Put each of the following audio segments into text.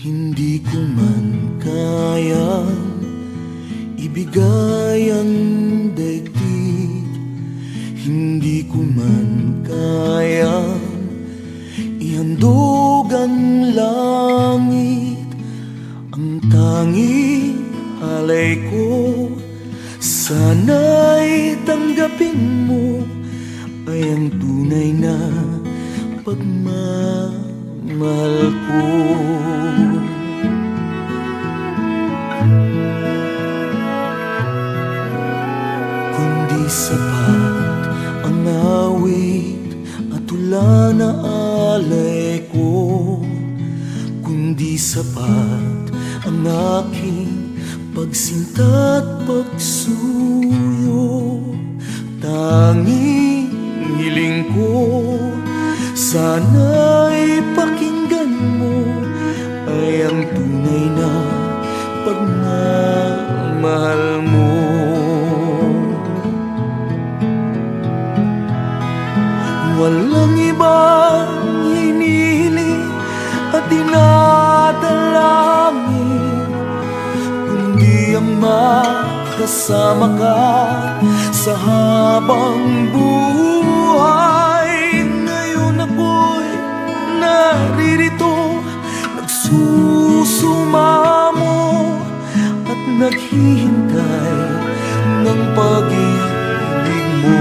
Hindi ko man kayang ibigay ang daigdig, hindi ko man kayang ihandog ang langit. Ang tanging alay ko, sana'y tanggapin mo, ay ang tunay na pagmamahal ko. Kundi sapat ang awit at tula na alay ko, kundi sapat ang aking pagsinta at pagsuyo. Tanging hiling ko, sana'y pakinggan mo, ay ang tunay na pagmamahal mo. Walang ibang hinihiling at dinadalangin, kundi ang makasama ka sa habang buhay. Ngayon ako'y naririto, nagsusumamo at naghihintay ng pag-ibig mo.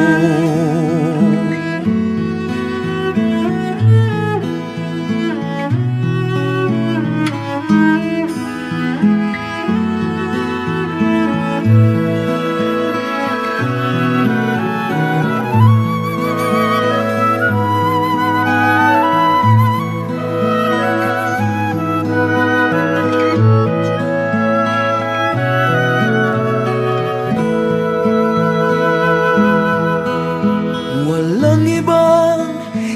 Walang ibang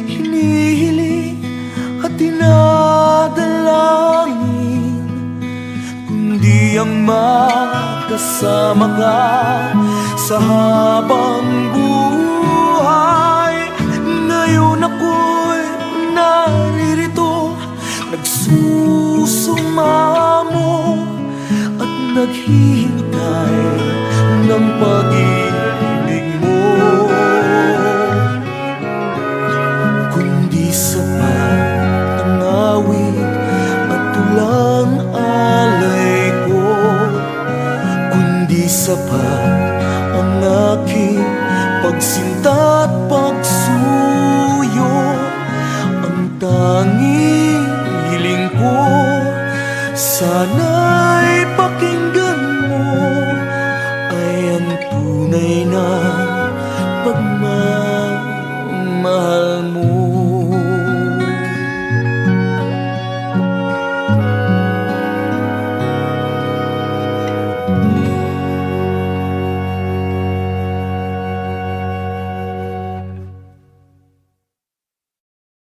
hinihiling at dinadalangin, kundi ang makasama ka sa habang buhay. Ngayon ako'y naririto, nagsusumamo at naghihintay ng pag-ibig mo. Kundi sapat ang awit at tulang alay ko, kundi sapat ang aking pagsinta